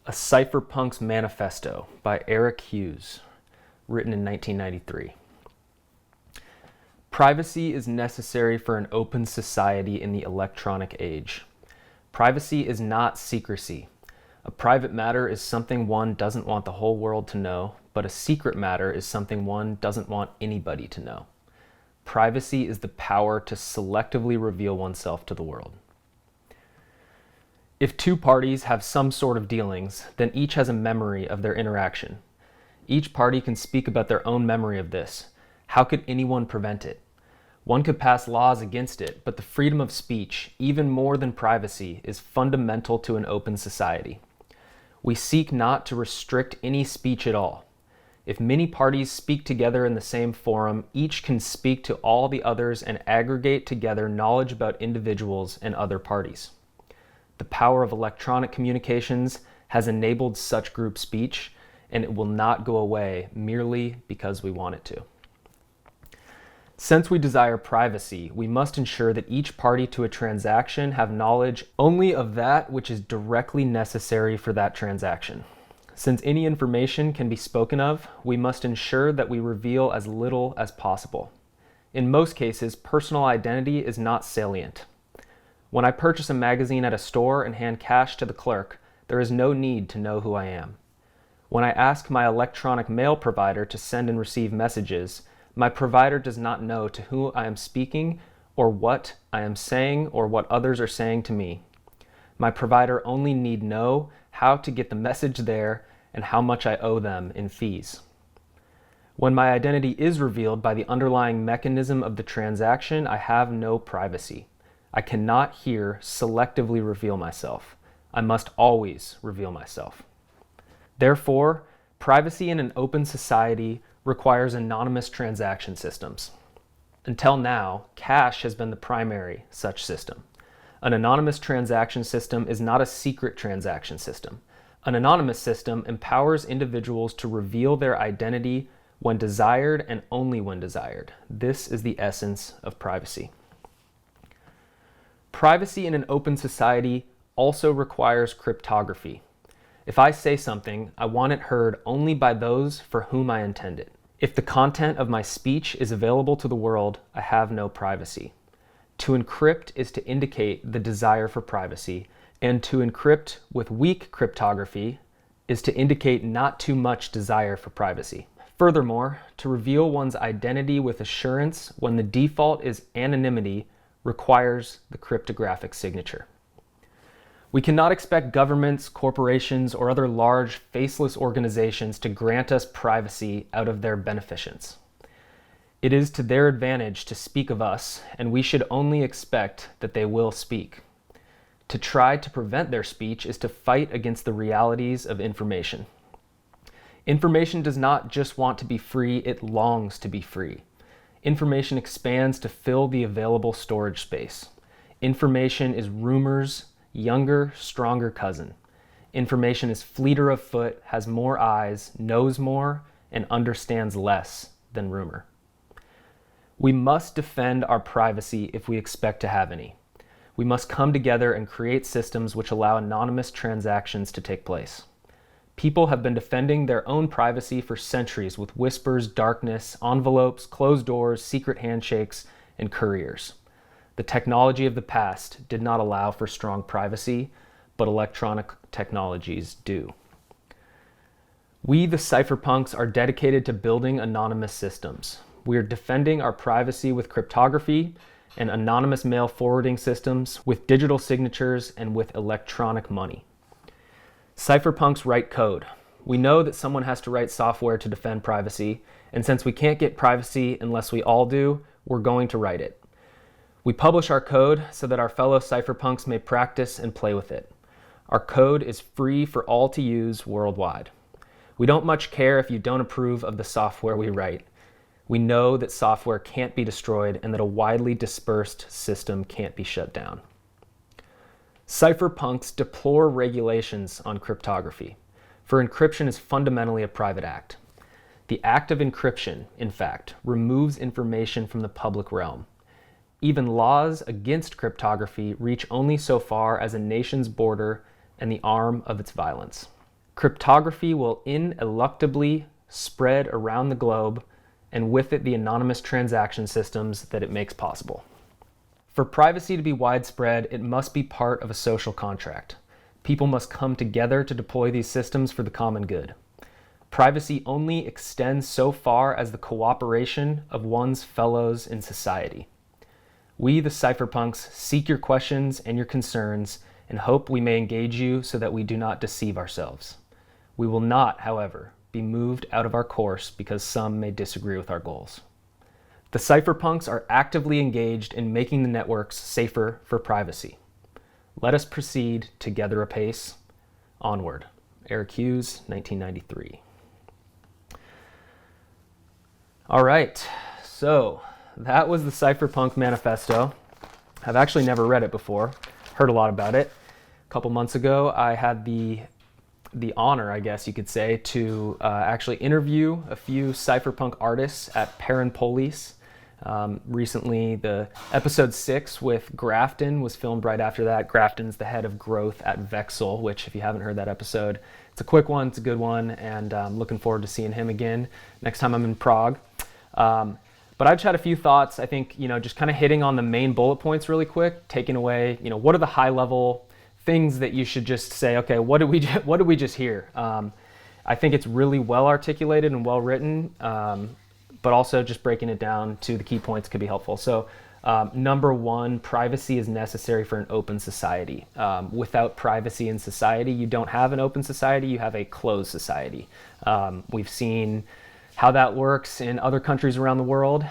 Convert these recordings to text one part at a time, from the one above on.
A Cypherpunks Manifesto by Hughes, written in 1993. Privacy is necessary for an open society in the electronic age. Privacy is not secrecy. A private matter is something one doesn't want the whole world to know, but a secret matter is something one doesn't want anybody to know. Privacy is the power to selectively reveal oneself to the world. If two parties have some sort of dealings, then each has a memory of their interaction. Each party can speak about their own memory of this. How could anyone prevent it? One could pass laws against it, but the freedom of speech, even more than privacy, is fundamental to an open society. We seek not to restrict any speech at all. If many parties speak together in the same forum, each can speak to all the others and aggregate together knowledge about individuals and other parties. The power of electronic communications has enabled such group speech, and it will not go away merely because we want it to. Since we desire privacy, we must ensure that each party to a transaction have knowledge only of that which is directly necessary for that transaction. Since any information can be spoken of, we must ensure that we reveal as little as possible. In most cases, personal identity is not salient. When I purchase a magazine at a store and hand cash to the clerk, there is no need to know who I am. When I ask my electronic mail provider to send and receive messages, my provider does not know to whom I am speaking or what I am saying or what others are saying to me. My provider only need know how to get the message there and how much I owe them in fees. When my identity is revealed by the underlying mechanism of the transaction, I have no privacy. I cannot here selectively reveal myself. I must always reveal myself. Therefore, privacy in an open society requires anonymous transaction systems. Until now, cash has been the primary such system. An anonymous transaction system is not a secret transaction system. An anonymous system empowers individuals to reveal their identity when desired and only when desired. This is the essence of privacy. Privacy in an open society also requires cryptography. If I say something, I want it heard only by those for whom I intend it. If the content of my speech is available to the world, I have no privacy. To encrypt is to indicate the desire for privacy, and to encrypt with weak cryptography is to indicate not too much desire for privacy. Furthermore, to reveal one's identity with assurance when the default is anonymity requires the cryptographic signature. We cannot expect governments, corporations, or other large, faceless organizations to grant us privacy out of their beneficence. It is to their advantage to speak of us, and we should only expect that they will speak. To try to prevent their speech is to fight against the realities of information. Information does not just want to be free, it longs to be free. Information expands to fill the available storage space. Information is rumor's younger, stronger cousin. Information is fleeter of foot, has more eyes, knows more, and understands less than rumor. We must defend our privacy if we expect to have any. We must come together and create systems which allow anonymous transactions to take place. People have been defending their own privacy for centuries with whispers, darkness, envelopes, closed doors, secret handshakes, and couriers. The technology of the past did not allow for strong privacy, but electronic technologies do. We, the Cypherpunks, are dedicated to building anonymous systems. We are defending our privacy with cryptography and anonymous mail forwarding systems, with digital signatures, and with electronic money. Cypherpunks write code. We know that someone has to write software to defend privacy, and since we can't get privacy unless we all do, we're going to write it. We publish our code so that our fellow Cypherpunks may practice and play with it. Our code is free for all to use worldwide. We don't much care if you don't approve of the software we write. We know that software can't be destroyed and that a widely dispersed system can't be shut down. Cypherpunks deplore regulations on cryptography, for encryption is fundamentally a private act. The act of encryption, in fact, removes information from the public realm. Even laws against cryptography reach only so far as a nation's border and the arm of its violence. Cryptography will ineluctably spread around the globe, and with it the anonymous transaction systems that it makes possible. For privacy to be widespread, it must be part of a social contract. People must come together to deploy these systems for the common good. Privacy only extends so far as the cooperation of one's fellows in society. We, the Cypherpunks, seek your questions and your concerns and hope we may engage you so that we do not deceive ourselves. We will not, however, be moved out of our course because some may disagree with our goals. The Cypherpunks are actively engaged in making the networks safer for privacy. Let us proceed together apace. Onward. Eric Hughes, 1993. All right, so that was the Cypherpunk Manifesto. I've actually never read it before, heard a lot about it. A couple months ago, I had the honor, I guess you could say, to actually interview a few cypherpunk artists at Perrin Police. Recently, the episode 6 with Grafton was filmed right after that. Grafton's the head of growth at Vexel, which if you haven't heard that episode, it's a quick one, it's a good one, and I'm looking forward to seeing him again next time I'm in Prague. But I just had a few thoughts. I think, just kind of hitting on the main bullet points really quick, taking away, what are the high level things that you should just say, okay, what did we just hear? I think it's really well articulated and well written, but also just breaking it down to the key points could be helpful. So number one, privacy is necessary for an open society. Without privacy in society, you don't have an open society, you have a closed society. We've seen how that works in other countries around the world,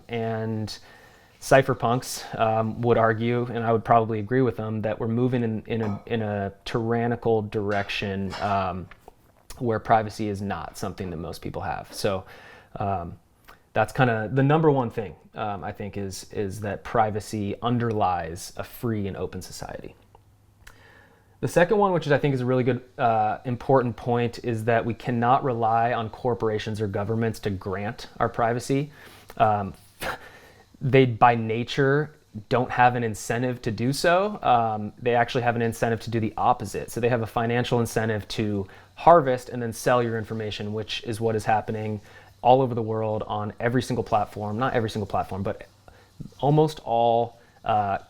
and cypherpunks would argue, and I would probably agree with them, that we're moving in a tyrannical direction where privacy is not something that most people have. So that's kind of the number one thing, I think, is that privacy underlies a free and open society. The second one, which I think is a really good, important point, is that we cannot rely on corporations or governments to grant our privacy. They, by nature, don't have an incentive to do so. They actually have an incentive to do the opposite. So they have a financial incentive to harvest and then sell your information, which is what is happening all over the world on every single platform. Not every single platform, but almost all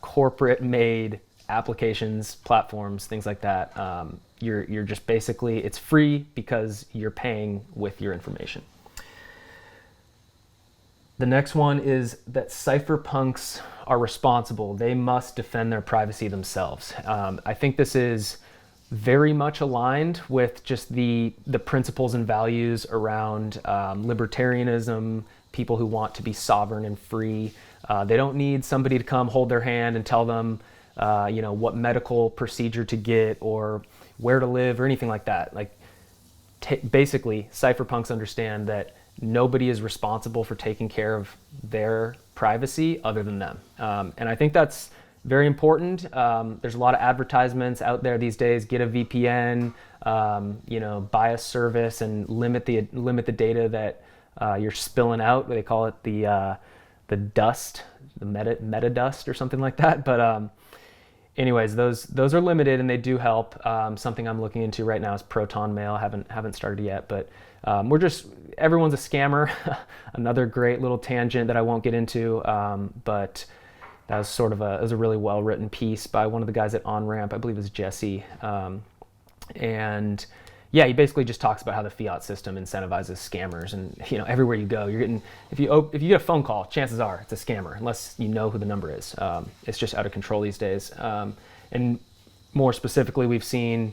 corporate-made applications, platforms, things like that. You're just basically, it's free because you're paying with your information. The next one is that cypherpunks are responsible. They must defend their privacy themselves. I think this is very much aligned with just the principles and values around libertarianism, people who want to be sovereign and free. They don't need somebody to come hold their hand and tell them what medical procedure to get or where to live or anything like that. Basically, cypherpunks understand that nobody is responsible for taking care of their privacy other than them. And I think that's very important. There's a lot of advertisements out there these days. Get a VPN, buy a service and limit the data that you're spilling out. They call it the dust, the meta dust or something like that. But anyways, those are limited and they do help. Something I'm looking into right now is Proton Mail. Haven't started yet, but everyone's a scammer. Another great little tangent that I won't get into, but that was it was a really well written piece by one of the guys at OnRamp. I believe it was Jesse, and yeah, he basically just talks about how the fiat system incentivizes scammers, and everywhere you go, you're getting, if you get a phone call, chances are it's a scammer, unless you know who the number is. It's just out of control these days, and more specifically, we've seen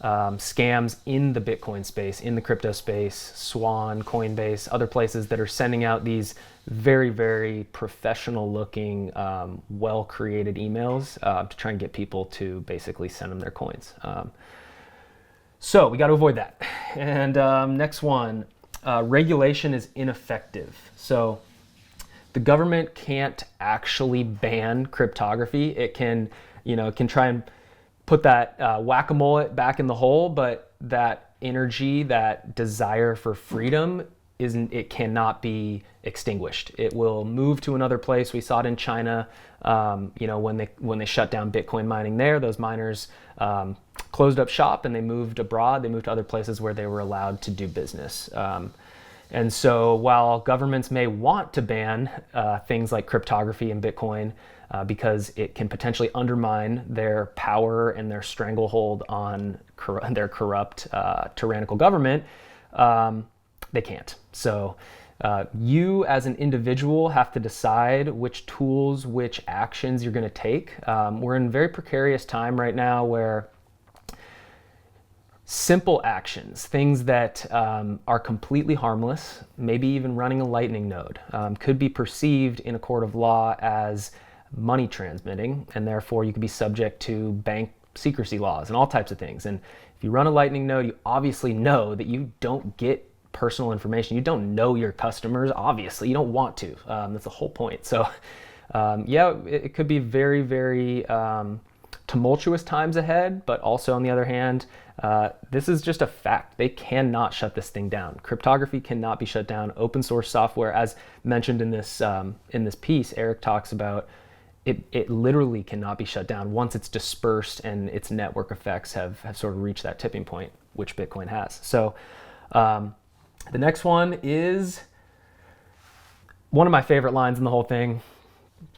scams in the Bitcoin space, in the crypto space, Swan, Coinbase, other places that are sending out these very, very professional-looking, well-created emails to try and get people to basically send them their coins. So we got to avoid that. And next one, regulation is ineffective. So the government can't actually ban cryptography. It can try and put that whack-a-mole back in the hole, but that energy, that desire for freedom it cannot be extinguished. It will move to another place. We saw it in China, when they shut down Bitcoin mining there, those miners closed up shop and they moved abroad. They moved to other places where they were allowed to do business. And so while governments may want to ban things like cryptography and Bitcoin because it can potentially undermine their power and their stranglehold on their corrupt, tyrannical government, they can't. So you as an individual have to decide which tools, which actions you're going to take. We're in a very precarious time right now where simple actions, things that are completely harmless, maybe even running a lightning node, could be perceived in a court of law as money transmitting, and therefore you could be subject to bank secrecy laws and all types of things. And if you run a lightning node, you obviously know that you don't get personal information. You don't know your customers, obviously. You don't want to. That's the whole point. So it could be very, very tumultuous times ahead, but also on the other hand, this is just a fact. They cannot shut this thing down. Cryptography cannot be shut down. Open source software, as mentioned in this piece, Eric talks about, it literally cannot be shut down once it's dispersed and its network effects have sort of reached that tipping point, which Bitcoin has. So the next one is one of my favorite lines in the whole thing,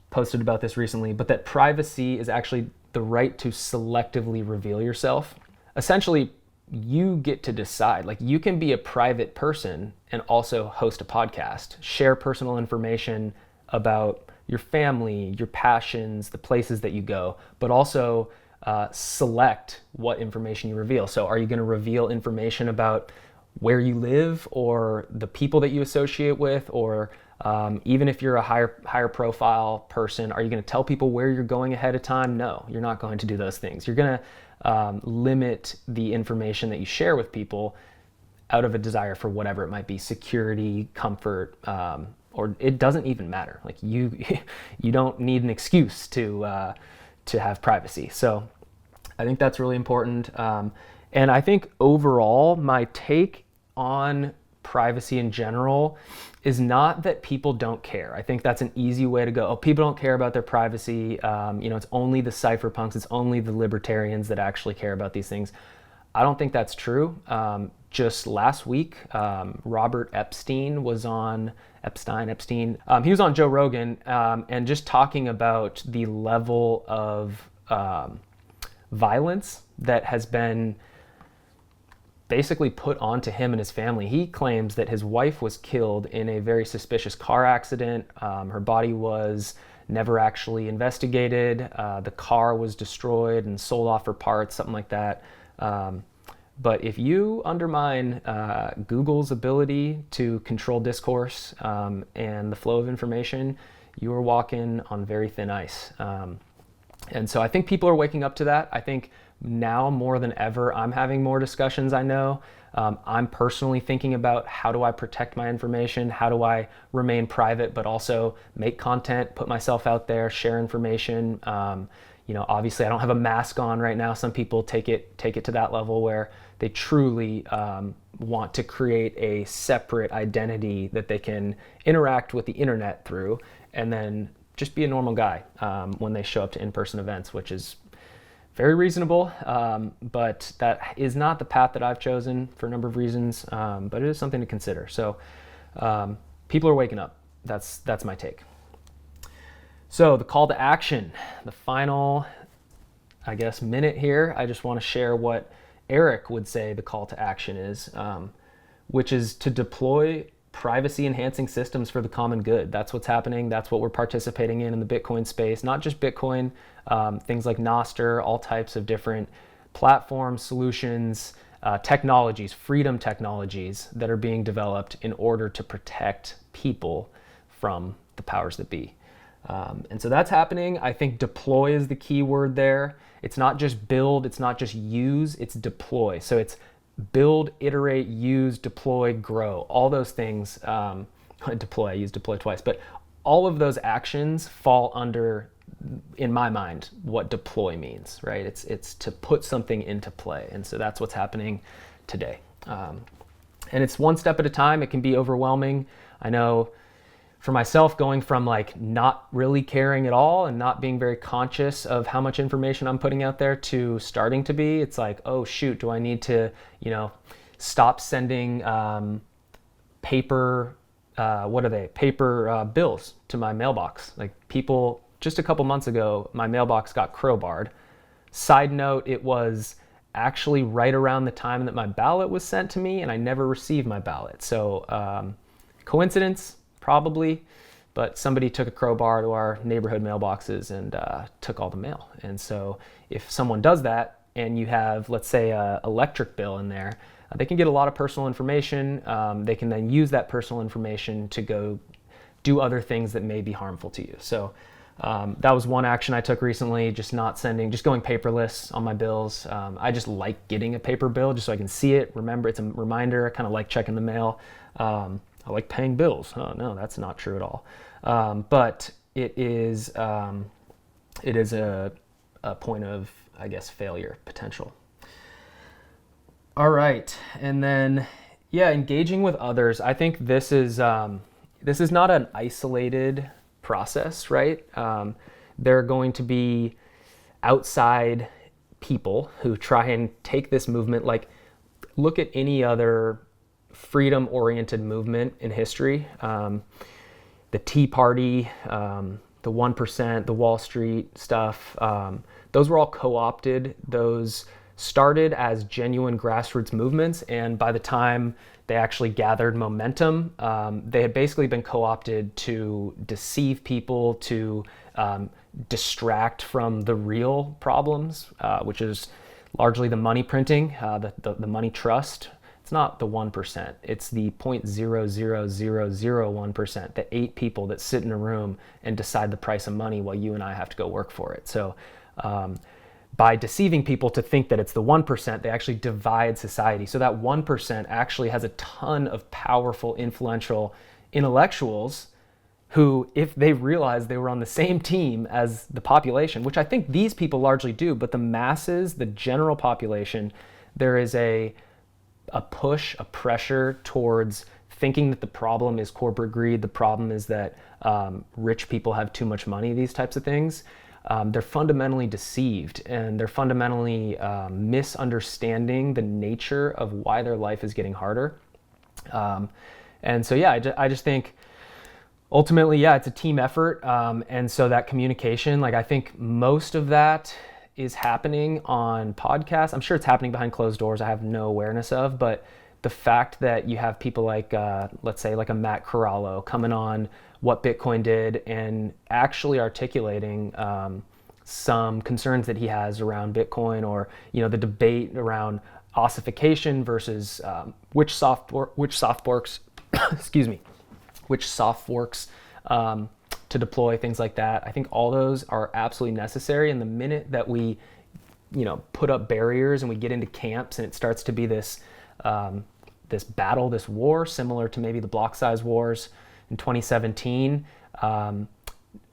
posted about this recently, but that privacy is actually the right to selectively reveal yourself. Essentially, you get to decide. Like, you can be a private person and also host a podcast, share personal information about your family, your passions, the places that you go, but also select what information you reveal. So are you going to reveal information about where you live or the people that you associate with, or even if you're a higher profile person, are you going to tell people where you're going ahead of time? No, you're not going to do those things. You're going to limit the information that you share with people out of a desire for whatever it might be, security, comfort, or it doesn't even matter. Like you don't need an excuse to have privacy. So I think that's really important. And I think overall, my take on privacy in general is not that people don't care. I think that's an easy way to go. Oh, people don't care about their privacy. It's only the cypherpunks, it's only the libertarians that actually care about these things. I don't think that's true. Just last week, Robert Epstein was on he was on Joe Rogan and just talking about the level of violence that has been basically put onto him and his family. He claims that his wife was killed in a very suspicious car accident. Her body was never actually investigated. The car was destroyed and sold off for parts, something like that. But if you undermine Google's ability to control discourse and the flow of information, you are walking on very thin ice. And so I think people are waking up to that. I think now more than ever, I'm having more discussions, I know. I'm personally thinking about, how do I protect my information? How do I remain private, but also make content, put myself out there, share information? Obviously I don't have a mask on right now. Some people take it to that level where they truly want to create a separate identity that they can interact with the internet through, and then just be a normal guy when they show up to in-person events, which is very reasonable, but that is not the path that I've chosen for a number of reasons, but it is something to consider. So people are waking up. That's my take. So the call to action, the final, minute here, I just want to share what Eric would say the call to action is, which is to deploy privacy enhancing systems for the common good. That's what's happening. That's what we're participating in the Bitcoin space, not just Bitcoin, things like Nostr, all types of different platforms, solutions, technologies, freedom technologies that are being developed in order to protect people from the powers that be. And so that's happening. I think deploy is the key word there. It's not just build, it's not just use, it's deploy. So it's build, iterate, use, deploy, grow. All those things, deploy, I used deploy twice, but all of those actions fall under, in my mind, what deploy means, right? It's to put something into play. And so that's what's happening today. And it's one step at a time. It can be overwhelming. I know for myself, going from like not really caring at all and not being very conscious of how much information I'm putting out there to starting to be, it's like, oh shoot, do I need to, stop sending paper bills to my mailbox. Like people, just a couple months ago, my mailbox got crowbarred. Side note, it was actually right around the time that my ballot was sent to me, and I never received my ballot. So coincidence? Probably, but somebody took a crowbar to our neighborhood mailboxes and took all the mail. And so if someone does that and you have, let's say, an electric bill in there, they can get a lot of personal information. They can then use that personal information to go do other things that may be harmful to you. So that was one action I took recently, just going paperless on my bills. I just like getting a paper bill just so I can see it, remember, it's a reminder. I kind of like checking the mail. I like paying bills. Oh, no, that's not true at all. But it is a point of, I guess, failure potential. All right, and then, engaging with others. I think this is not an isolated process, right? There are going to be outside people who try and take this movement. Like, look at any other freedom-oriented movement in history. The Tea Party, the 1%, the Wall Street stuff, those were all co-opted. Those started as genuine grassroots movements, and by the time they actually gathered momentum, they had basically been co-opted to deceive people, to distract from the real problems, which is largely the money printing, the money trust. It's not the 1%, it's the 0.00001%, the 8 people that sit in a room and decide the price of money while you and I have to go work for it. So by deceiving people to think that it's the 1%, they actually divide society. So that 1% actually has a ton of powerful, influential intellectuals who, if they realized they were on the same team as the population, which I think these people largely do, but the masses, the general population, there is a push, a pressure towards thinking that the problem is corporate greed, the problem is that rich people have too much money, these types of things. They're fundamentally deceived, and they're fundamentally misunderstanding the nature of why their life is getting harder. And so, I just think ultimately, it's a team effort. And so that communication, like, I think most of that is happening on podcasts. I'm sure it's happening behind closed doors. I have no awareness of, but the fact that you have people like, let's say like a Matt Corallo coming on What Bitcoin Did and actually articulating some concerns that he has around Bitcoin, or, the debate around ossification versus which soft forks, excuse me, which soft forks to deploy, things like that. I think all those are absolutely necessary. And the minute that we, put up barriers and we get into camps and it starts to be this battle, this war, similar to maybe the block size wars in 2017,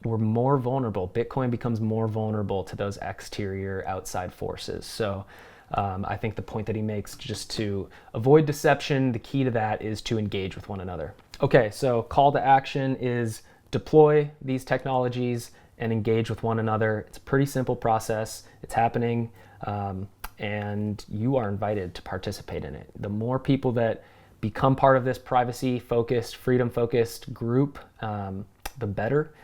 we're more vulnerable. Bitcoin becomes more vulnerable to those exterior outside forces. So I think the point that he makes, just to avoid deception, the key to that is to engage with one another. Okay, so call to action is deploy these technologies and engage with one another. It's a pretty simple process. It's happening, and you are invited to participate in it. The more people that become part of this privacy-focused, freedom-focused group, the better.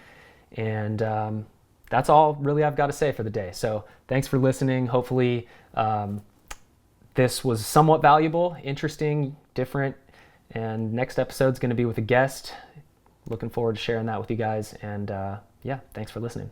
And that's all really I've got to say for the day. So thanks for listening. Hopefully this was somewhat valuable, interesting, different, and next episode's going to be with a guest. Looking forward to sharing that with you guys. And thanks for listening.